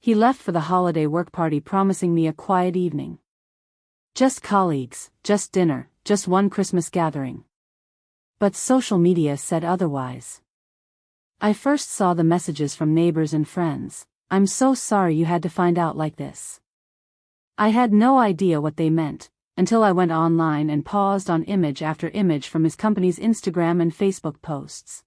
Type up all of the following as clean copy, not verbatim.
He left for the holiday work party promising me a quiet evening. Just colleagues, just dinner, just one Christmas gathering. But social media said otherwise. I first saw the messages from neighbors and friends. "I'm so sorry you had to find out like this." I had no idea what they meant, until I went online and paused on image after image from his company's Instagram and Facebook posts.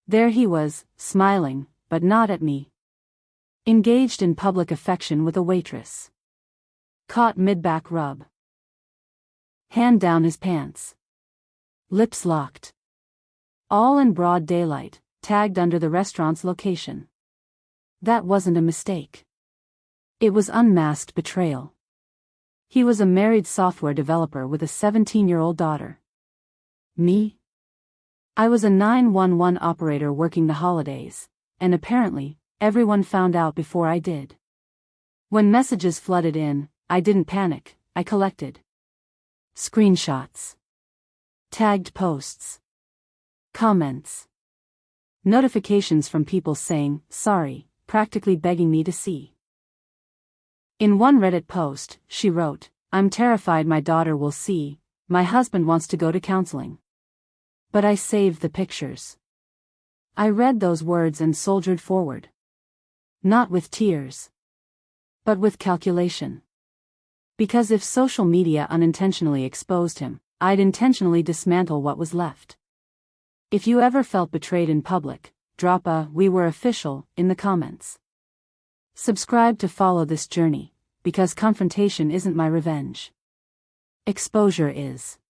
There he was, smiling, but not at me. Engaged in public affection with a waitress. Caught mid-back rub. Hand down his pants. Lips locked. All in broad daylight, tagged under the restaurant's location. That wasn't a mistake. It was unmasked betrayal. He was a married software developer with a 17-year-old daughter. Me? I was a 911 operator working the holidays, and apparently, everyone found out before I did. When messages flooded in, I didn't panic, I collected screenshots, tagged posts, comments, notifications from people saying, "Sorry," practically begging me to see. In one Reddit post, she wrote, "I'm terrified my daughter will see, my husband wants to go to counseling." But I saved the pictures. I read those words and soldiered forward. Not with tears, but with calculation. Because if social media unintentionally exposed him, I'd intentionally dismantle what was left. If you ever felt betrayed in public, drop a "we were official" in the comments. Subscribe to follow this journey, because confrontation isn't my revenge. Exposure is.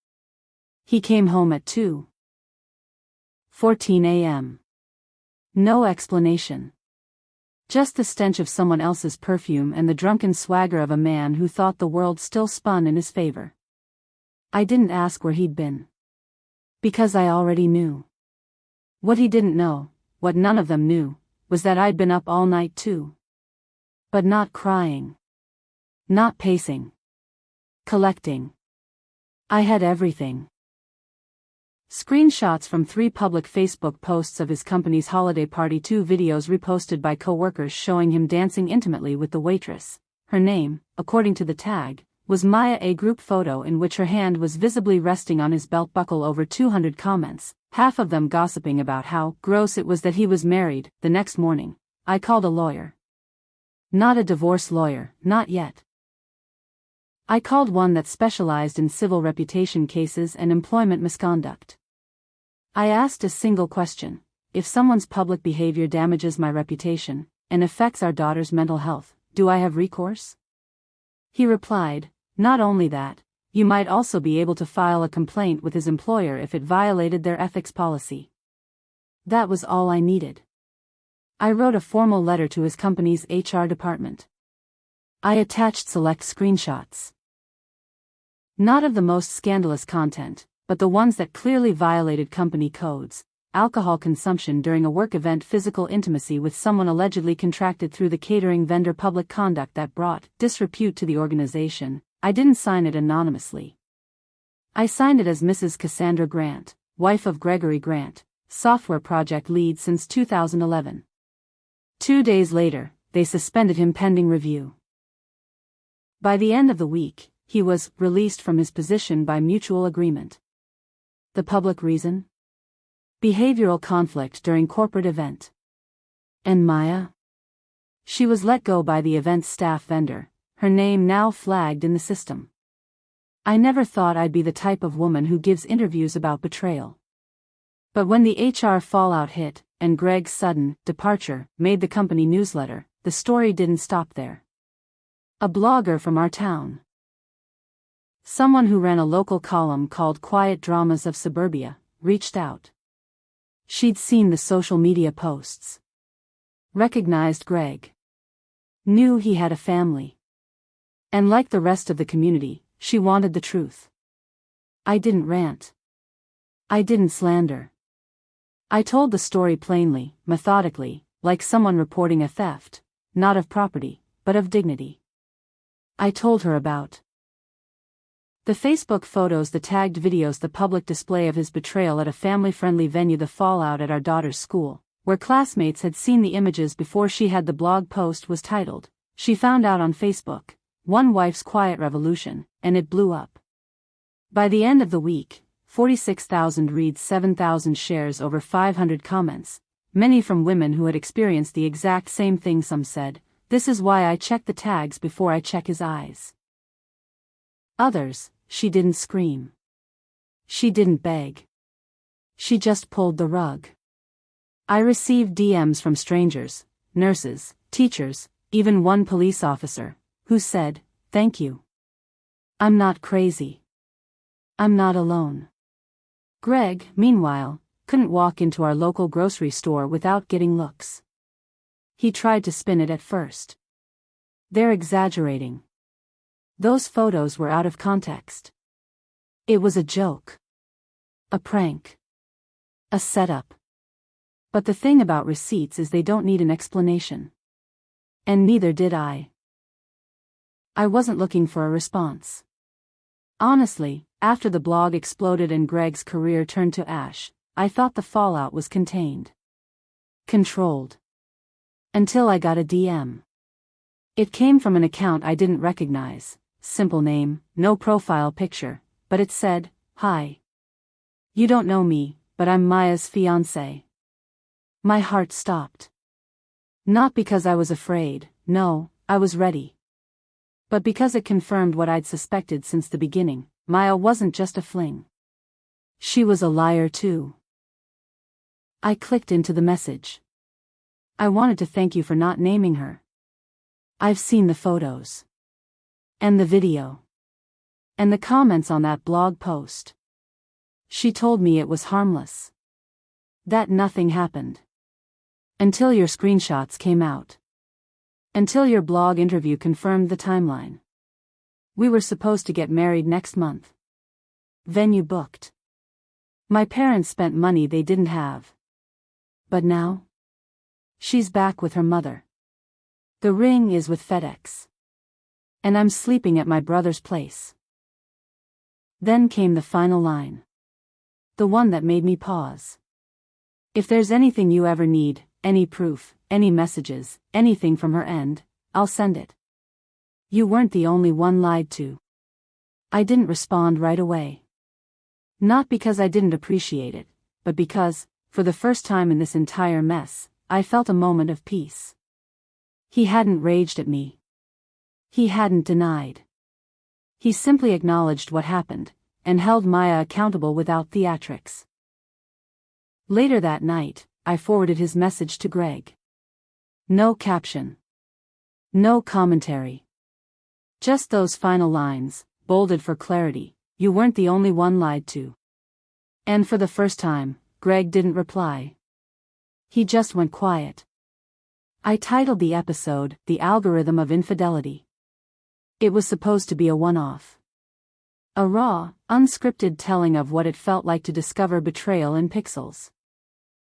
He came home at 2:14 a.m. No explanation. Just the stench of someone else's perfume and the drunken swagger of a man who thought the world still spun in his favor. I didn't ask where he'd been. Because I already knew. What he didn't know, what none of them knew, was that I'd been up all night too. But not crying. Not pacing. Collecting. I had everything. Screenshots from 3 public Facebook posts of his company's holiday party, 2 videos reposted by co-workers showing him dancing intimately with the waitress. Her name, according to the tag, was Maya, a group photo in which her hand was visibly resting on his belt buckle. Over 200 comments, half of them gossiping about how gross it was that he was married. The next morning, I called a lawyer. Not a divorce lawyer, not yet. I called one that specialized in civil reputation cases and employment misconduct. I asked a single question: if someone's public behavior damages my reputation, and affects our daughter's mental health, do I have recourse? He replied, not only that, you might also be able to file a complaint with his employer if it violated their ethics policy. That was all I needed. I wrote a formal letter to his company's HR department. I attached select screenshots. Not of the most scandalous content, but the ones that clearly violated company codes: alcohol consumption during a work event, physical intimacy with someone allegedly contracted through the catering vendor, public conduct that brought disrepute to the organization. I didn't sign it anonymously. I signed it as Mrs. Cassandra Grant, wife of Gregory Grant, software project lead since 2011. 2 days later, they suspended him pending review. By the end of the week, he was released from his position by mutual agreement. The public reason? Behavioral conflict during corporate event. And Maya? She was let go by the event's staff vendor, her name now flagged in the system. I never thought I'd be the type of woman who gives interviews about betrayal. But when the HR fallout hit, and Greg's sudden departure made the company newsletter, the story didn't stop there. A blogger from our town, someone who ran a local column called Quiet Dramas of Suburbia, reached out. She'd seen the social media posts. Recognized Greg. Knew he had a family. And like the rest of the community, she wanted the truth. I didn't rant. I didn't slander. I told the story plainly, methodically, like someone reporting a theft, not of property, but of dignity. I told her about the Facebook photos, the tagged videos, the public display of his betrayal at a family-friendly venue, the fallout at our daughter's school, where classmates had seen the images before she had. The blog post was titled, "She Found Out on Facebook, One Wife's Quiet Revolution," and it blew up. By the end of the week, 46,000 reads, 7,000 shares, over 500 comments, many from women who had experienced the exact same thing. Some said, "This is why I check the tags before I check his eyes." Others, "She didn't scream. She didn't beg. She just pulled the rug." I received DMs from strangers, nurses, teachers, even one police officer, who said, "Thank you. I'm not crazy. I'm not alone." Greg, meanwhile, couldn't walk into our local grocery store without getting looks. He tried to spin it at first. "They're exaggerating. Those photos were out of context. It was a joke. A prank. A setup." But the thing about receipts is they don't need an explanation. And neither did I. I wasn't looking for a response. Honestly, after the blog exploded and Greg's career turned to ash, I thought the fallout was contained. Controlled. Until I got a DM. It came from an account I didn't recognize, simple name, no profile picture, but it said, "Hi. You don't know me, but I'm Maya's fiancé." My heart stopped. Not because I was afraid, no, I was ready. But because it confirmed what I'd suspected since the beginning, Maya wasn't just a fling. She was a liar too. I clicked into the message. "I wanted to thank you for not naming her. I've seen the photos. And the video. And the comments on that blog post. She told me it was harmless. That nothing happened. Until your screenshots came out. Until your blog interview confirmed the timeline. We were supposed to get married next month. Venue booked. My parents spent money they didn't have. But now? She's back with her mother. The ring is with FedEx. And I'm sleeping at my brother's place." Then came the final line. The one that made me pause. "If there's anything you ever need, any proof, any messages, anything from her end, I'll send it. You weren't the only one lied to." I didn't respond right away. Not because I didn't appreciate it, but because, for the first time in this entire mess, I felt a moment of peace. He hadn't raged at me. He hadn't denied. He simply acknowledged what happened, and held Maya accountable without theatrics. Later that night, I forwarded his message to Greg. No caption. No commentary. Just those final lines, bolded for clarity: "You weren't the only one lied to." And for the first time, Greg didn't reply. He just went quiet. I titled the episode, "The Algorithm of Infidelity." It was supposed to be a one-off. A raw, unscripted telling of what it felt like to discover betrayal in pixels.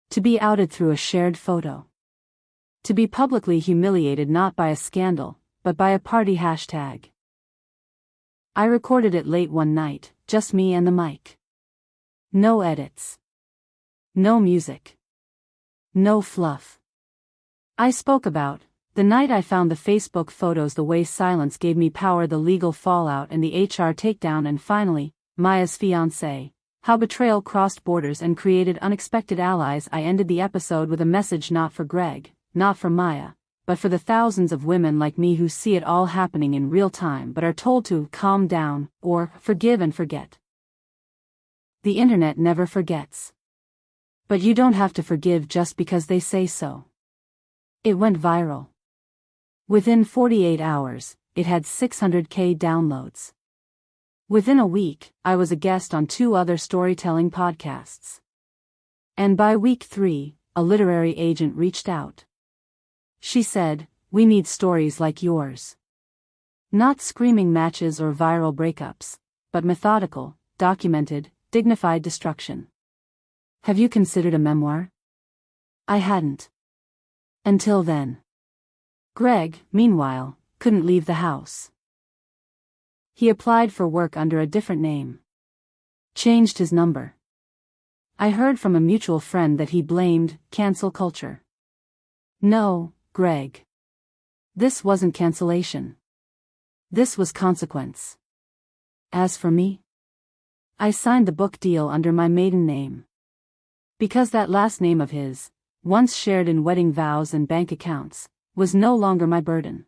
To be outed through a shared photo. To be publicly humiliated not by a scandal, but by a party hashtag. I recorded it late one night, just me and the mic. No edits. No music. No fluff. I spoke about the night I found the Facebook photos, the way silence gave me power, the legal fallout and the HR takedown, and finally, Maya's fiancé, how betrayal crossed borders and created unexpected allies. I ended the episode with a message not for Greg, not for Maya, but for the thousands of women like me who see it all happening in real time but are told to calm down, or forgive and forget. The internet never forgets. But you don't have to forgive just because they say so. It went viral. Within 48 hours, it had 600,000 downloads. Within a week, I was a guest on 2 other storytelling podcasts. And by week 3, a literary agent reached out. She said, "We need stories like yours. Not screaming matches or viral breakups, but methodical, documented, dignified destruction." Have you considered a memoir? I hadn't. Until then. Greg, meanwhile, couldn't leave the house. He applied for work under a different name. Changed his number. I heard from a mutual friend that he blamed cancel culture. No, Greg. This wasn't cancellation. This was consequence. As for me, I signed the book deal under my maiden name. Because that last name of his, once shared in wedding vows and bank accounts, was no longer my burden.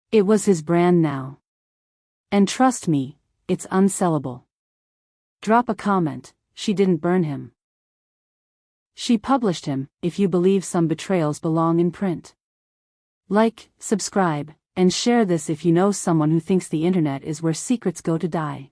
It was his brand now. And trust me, it's unsellable. Drop a comment, she didn't burn him. She published him, if you believe some betrayals belong in print. Like, subscribe, and share this if you know someone who thinks the internet is where secrets go to die.